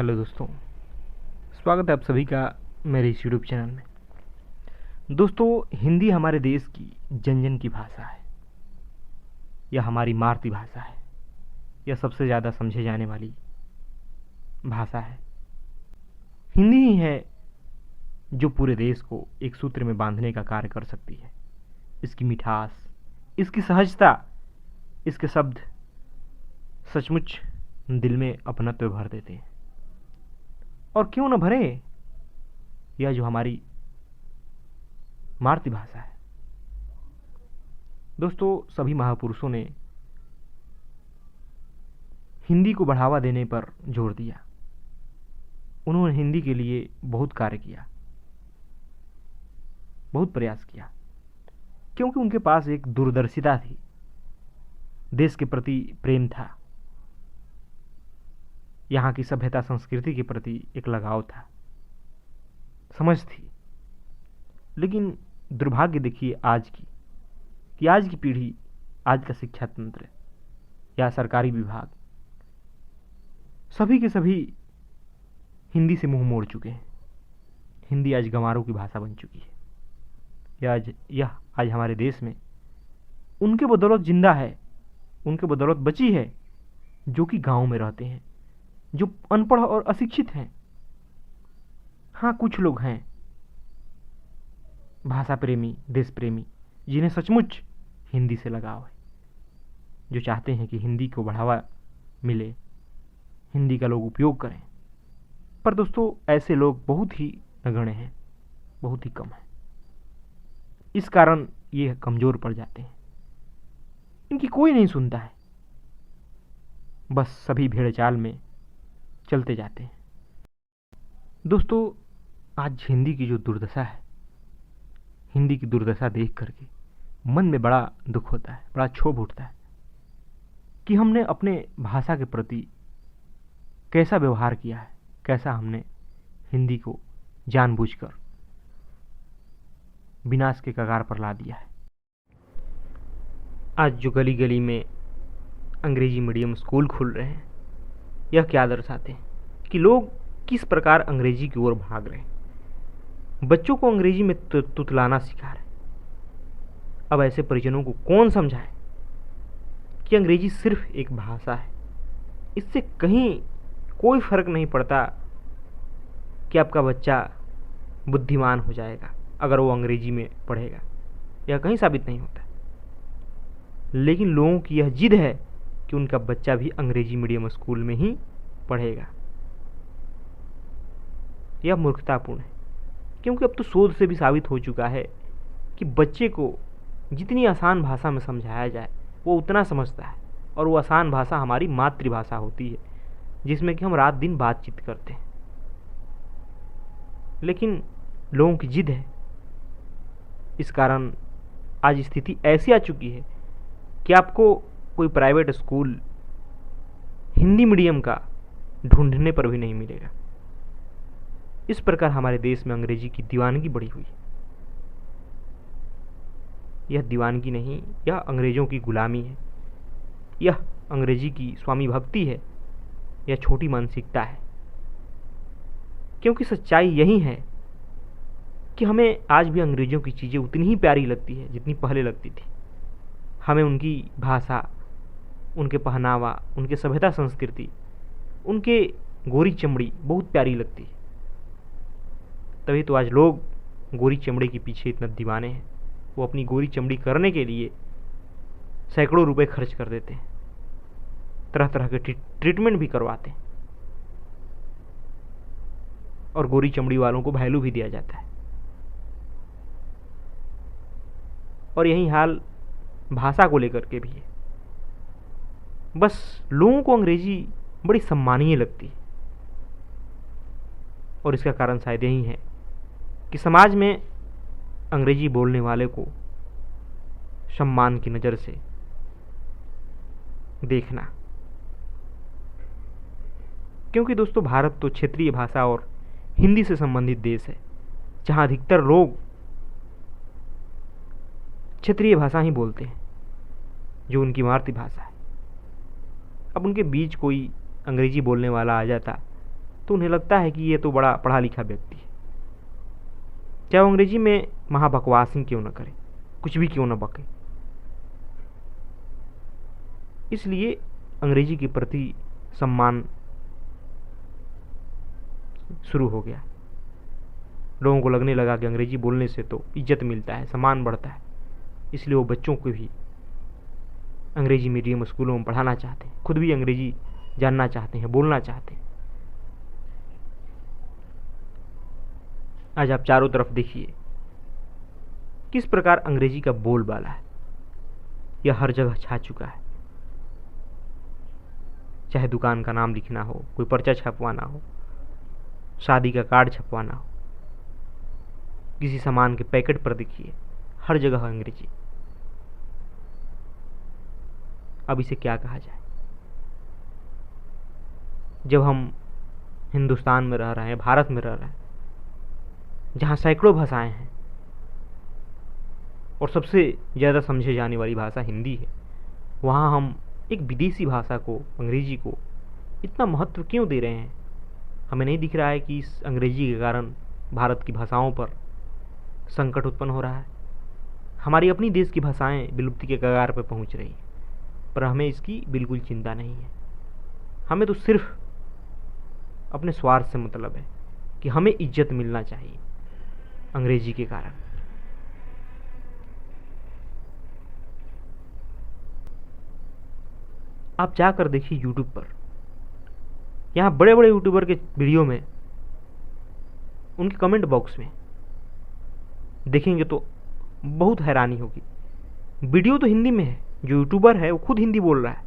Hello दोस्तों, स्वागत है आप सभी का मेरे इस यूट्यूब चैनल में। दोस्तों, हिंदी हमारे देश की जन जन की भाषा है। यह हमारी मातृभाषा है। यह सबसे ज़्यादा समझे जाने वाली भाषा है। हिंदी ही है जो पूरे देश को एक सूत्र में बांधने का कार्य कर सकती है। इसकी मिठास, इसकी सहजता, इसके शब्द सचमुच दिल में अपनत्व भर देते हैं। और क्यों न भरे, यह जो हमारी मातृभाषा है। दोस्तों, सभी महापुरुषों ने हिंदी को बढ़ावा देने पर जोर दिया। उन्होंने हिंदी के लिए बहुत कार्य किया, बहुत प्रयास किया, क्योंकि उनके पास एक दूरदर्शिता थी, देश के प्रति प्रेम था, यहाँ की सभ्यता संस्कृति के प्रति एक लगाव था, समझ थी। लेकिन दुर्भाग्य देखिए आज की पीढ़ी, आज का शिक्षा तंत्र या सरकारी विभाग, सभी के सभी हिंदी से मुंह मोड़ चुके हैं। हिंदी आज गंवारों की भाषा बन चुकी है। यह आज हमारे देश में उनके बदौलत जिंदा है, उनके बदौलत बची है, जो कि गांव में रहते हैं, जो अनपढ़ और अशिक्षित हैं। हाँ, कुछ लोग हैं भाषा प्रेमी, देश प्रेमी, जिन्हें सचमुच हिंदी से लगाव है, जो चाहते हैं कि हिंदी को बढ़ावा मिले, हिंदी का लोग उपयोग करें। पर दोस्तों, ऐसे लोग बहुत ही नगण्य हैं, बहुत ही कम हैं। इस कारण ये कमजोर पड़ जाते हैं। इनकी कोई नहीं सुनता है, बस सभी भेड़ चाल में चलते जाते हैं। दोस्तों, आज हिंदी की जो दुर्दशा है, हिंदी की दुर्दशा देख करके मन में बड़ा दुख होता है, बड़ा क्षोभ उठता है कि हमने अपने भाषा के प्रति कैसा व्यवहार किया है, कैसा हमने हिंदी को जानबूझकर विनाश के कगार पर ला दिया है। आज जो गली गली में अंग्रेजी मीडियम स्कूल खुल रहे हैं, यह क्या दर्शाते हैं कि लोग किस प्रकार अंग्रेजी की ओर भाग रहे हैं। बच्चों को अंग्रेजी में तुतलाना सिखा रहे। अब ऐसे परिजनों को कौन समझाए कि अंग्रेजी सिर्फ एक भाषा है, इससे कहीं कोई फर्क नहीं पड़ता कि आपका बच्चा बुद्धिमान हो जाएगा अगर वो अंग्रेजी में पढ़ेगा, यह कहीं साबित नहीं होता। लेकिन लोगों की यह जिद है कि उनका बच्चा भी अंग्रेजी मीडियम स्कूल में ही पढ़ेगा। यह मूर्खतापूर्ण है, क्योंकि अब तो शोध से भी साबित हो चुका है कि बच्चे को जितनी आसान भाषा में समझाया जाए वो उतना समझता है। और वो आसान भाषा हमारी मातृभाषा होती है, जिसमें कि हम रात दिन बातचीत करते हैं। लेकिन लोगों की जिद है, इस कारण आज स्थिति ऐसी आ चुकी है कि आपको कोई प्राइवेट स्कूल हिंदी मीडियम का ढूंढने पर भी नहीं मिलेगा। इस प्रकार हमारे देश में अंग्रेजी की दीवानगी बढ़ी हुई है। यह दीवानगी नहीं, यह अंग्रेजों की गुलामी है, यह अंग्रेजी की स्वामी भक्ति है, यह छोटी मानसिकता है। क्योंकि सच्चाई यही है कि हमें आज भी अंग्रेजों की चीज़ें उतनी ही प्यारी लगती है जितनी पहले लगती थी। हमें उनकी भाषा, उनके पहनावा, उनके सभ्यता संस्कृति, उनके गोरी चमड़ी बहुत प्यारी लगती है। तभी तो आज लोग गोरी चमड़े के पीछे इतना दीवाने हैं। वो अपनी गोरी चमड़ी करने के लिए सैकड़ों रुपए खर्च कर देते हैं, तरह तरह के ट्रीटमेंट भी करवाते हैं, और गोरी चमड़ी वालों को वैल्यू भी दिया जाता है। और यही हाल भाषा को लेकर के भी है। बस लोगों को अंग्रेजी बड़ी सम्मानीय लगती है, और इसका कारण शायद यही है कि समाज में अंग्रेजी बोलने वाले को सम्मान की नज़र से देखना। क्योंकि दोस्तों, भारत तो क्षेत्रीय भाषा और हिंदी से संबंधित देश है, जहां अधिकतर लोग क्षेत्रीय भाषा ही बोलते हैं, जो उनकी मातृभाषा है। अब उनके बीच कोई अंग्रेजी बोलने वाला आ जाता तो उन्हें लगता है कि ये तो बड़ा पढ़ा लिखा व्यक्ति है, चाहे वो अंग्रेजी में महाबकवासी क्यों न करे, कुछ भी क्यों न बके। इसलिए अंग्रेजी के प्रति सम्मान शुरू हो गया। लोगों को लगने लगा कि अंग्रेजी बोलने से तो इज्जत मिलता है, सम्मान बढ़ता है, इसलिए वो बच्चों को भी अंग्रेजी मीडियम स्कूलों में पढ़ाना चाहते हैं, खुद भी अंग्रेजी जानना चाहते हैं, बोलना चाहते हैं। आज आप चारों तरफ देखिए किस प्रकार अंग्रेजी का बोलबाला है, यह हर जगह छा चुका है। चाहे दुकान का नाम लिखना हो, कोई पर्चा छपवाना हो, शादी का कार्ड छपवाना हो, किसी सामान के पैकेट पर देखिए, हर जगह अंग्रेजी। अब इसे क्या कहा जाए? जब हम हिंदुस्तान में रह रहे हैं, भारत में रह रहे हैं, जहाँ सैकड़ों भाषाएं हैं और सबसे ज़्यादा समझे जाने वाली भाषा हिंदी है, वहाँ हम एक विदेशी भाषा को, अंग्रेजी को इतना महत्व क्यों दे रहे हैं? हमें नहीं दिख रहा है कि इस अंग्रेजी के कारण भारत की भाषाओं पर संकट उत्पन्न हो रहा है। हमारी अपनी देश की भाषाएं विलुप्ति के कगार पर पहुंच रही हैं, पर हमें इसकी बिल्कुल चिंता नहीं है। हमें तो सिर्फ अपने स्वार्थ से मतलब है कि हमें इज्जत मिलना चाहिए अंग्रेजी के कारण। आप जाकर देखिए यूट्यूब पर, यहाँ बड़े बड़े यूट्यूबर के वीडियो में उनके कमेंट बॉक्स में देखेंगे तो बहुत हैरानी होगी। वीडियो तो हिंदी में है, जो यूट्यूबर है वो खुद हिंदी बोल रहा है,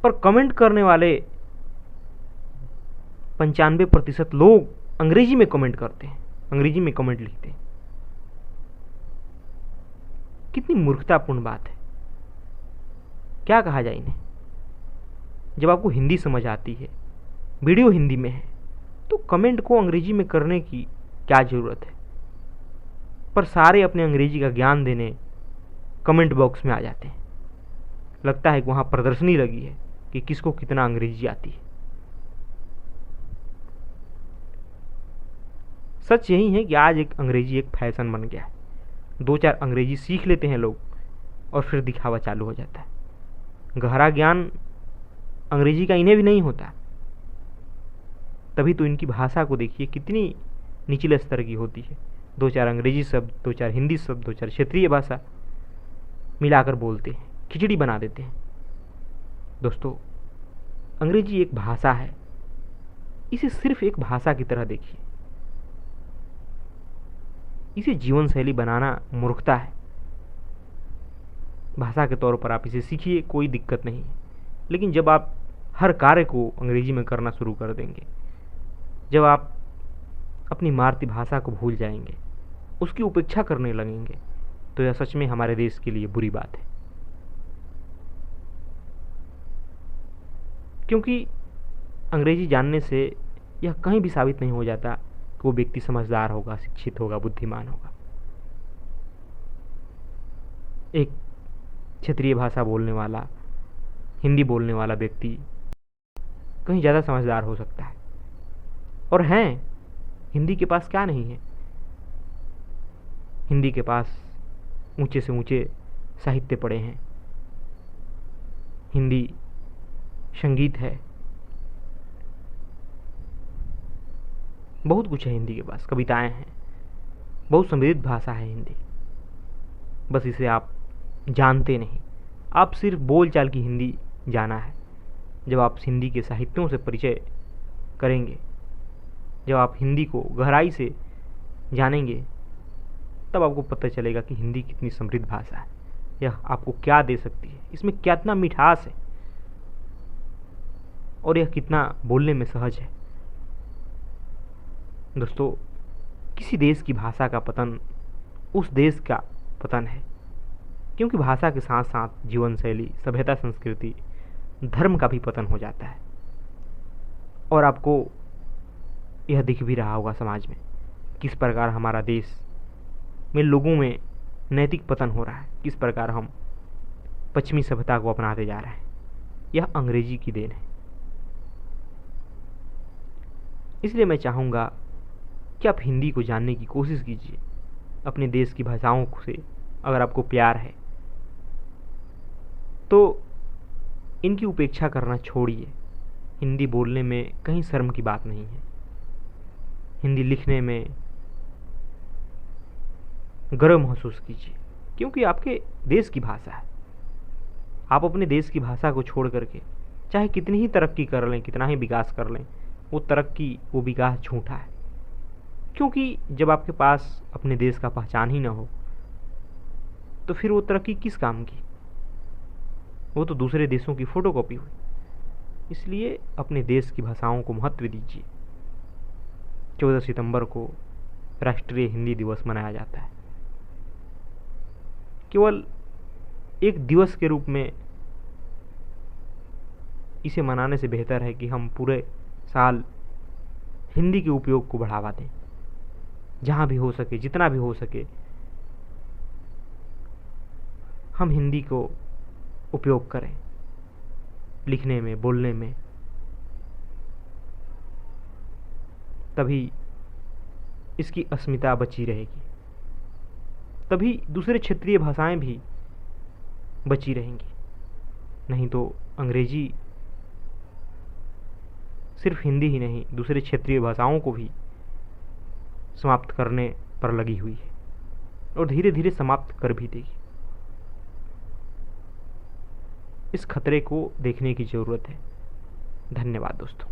पर कमेंट करने वाले 95% लोग अंग्रेजी में कमेंट करते हैं, अंग्रेजी में कमेंट लिखते हैं। कितनी मूर्खतापूर्ण बात है। क्या कहा जाए इन्हें? जब आपको हिंदी समझ आती है, वीडियो हिंदी में है, तो कमेंट को अंग्रेजी में करने की क्या ज़रूरत है? पर सारे अपने अंग्रेजी का ज्ञान देने कमेंट बॉक्स में आ जाते हैं। लगता है कि वहाँ प्रदर्शनी लगी है कि किसको कितना अंग्रेजी आती है। सच यही है कि आज अंग्रेजी एक फैशन बन गया है। 2-4 अंग्रेजी सीख लेते हैं लोग और फिर दिखावा चालू हो जाता है। गहरा ज्ञान अंग्रेजी का इन्हें भी नहीं होता। तभी तो इनकी भाषा को देखिए कितनी निचले स्तर की होती है। 2-4 अंग्रेजी शब्द, 2-4 हिंदी शब्द, 2-4 क्षेत्रीय भाषा मिलाकर बोलते हैं, खिचड़ी बना देते हैं। दोस्तों, अंग्रेजी एक भाषा है, इसे सिर्फ एक भाषा की तरह देखिए। इसे जीवन शैली बनाना मूर्खता है। भाषा के तौर पर आप इसे सीखिए, कोई दिक्कत नहीं है, लेकिन जब आप हर कार्य को अंग्रेजी में करना शुरू कर देंगे, जब आप अपनी मातृभाषा को भूल जाएंगे, उसकी उपेक्षा करने लगेंगे, तो यह सच में हमारे देश के लिए बुरी बात है। क्योंकि अंग्रेजी जानने से यह कहीं भी साबित नहीं हो जाता कि वो व्यक्ति समझदार होगा, शिक्षित होगा, बुद्धिमान होगा। एक क्षेत्रीय भाषा बोलने वाला, हिंदी बोलने वाला व्यक्ति कहीं ज़्यादा समझदार हो सकता है। और हैं, हिंदी के पास क्या नहीं है? हिंदी के पास ऊंचे से ऊंचे साहित्य पढ़े हैं, हिंदी संगीत है, बहुत कुछ है हिंदी के पास, कविताएं हैं, बहुत समृद्ध भाषा है हिंदी। बस इसे आप जानते नहीं, आप सिर्फ बोलचाल की हिंदी जाना है। जब आप हिंदी के साहित्यों से परिचय करेंगे, जब आप हिंदी को गहराई से जानेंगे, तब आपको पता चलेगा कि हिंदी कितनी समृद्ध भाषा है, यह आपको क्या दे सकती है, इसमें कितना मिठास है और यह कितना बोलने में सहज है। दोस्तों, किसी देश की भाषा का पतन उस देश का पतन है, क्योंकि भाषा के साथ साथ जीवन शैली, सभ्यता, संस्कृति, धर्म का भी पतन हो जाता है। और आपको यह दिख भी रहा होगा समाज में किस प्रकार हमारा देश में लोगों में नैतिक पतन हो रहा है, किस प्रकार हम पश्चिमी सभ्यता को अपनाते जा रहे हैं। यह अंग्रेजी की देन है। इसलिए मैं चाहूँगा कि आप हिंदी को जानने की कोशिश कीजिए। अपने देश की भाषाओं से अगर आपको प्यार है तो इनकी उपेक्षा करना छोड़िए। हिंदी बोलने में कहीं शर्म की बात नहीं है। हिंदी लिखने में गर्व महसूस कीजिए, क्योंकि आपके देश की भाषा है। आप अपने देश की भाषा को छोड़ करके चाहे कितनी ही तरक्की कर लें, कितना ही विकास कर लें, वो तरक्की, वो विकास झूठा है। क्योंकि जब आपके पास अपने देश का पहचान ही ना हो तो फिर वो तरक्की किस काम की? वो तो दूसरे देशों की फोटोकॉपी हुई। इसलिए अपने देश की भाषाओं को महत्व दीजिए। 14 सितंबर को राष्ट्रीय हिंदी दिवस मनाया जाता है। केवल एक दिवस के रूप में इसे मनाने से बेहतर है कि हम पूरे साल हिंदी के उपयोग को बढ़ावा दें। जहाँ भी हो सके, जितना भी हो सके, हम हिंदी को उपयोग करें, लिखने में, बोलने में। तभी इसकी अस्मिता बची रहेगी, तभी दूसरे क्षेत्रीय भाषाएं भी बची रहेंगी। नहीं तो अंग्रेजी सिर्फ हिंदी ही नहीं, दूसरे क्षेत्रीय भाषाओं को भी समाप्त करने पर लगी हुई है और धीरे धीरे समाप्त कर भी देगी। इस खतरे को देखने की जरूरत है। धन्यवाद दोस्तों।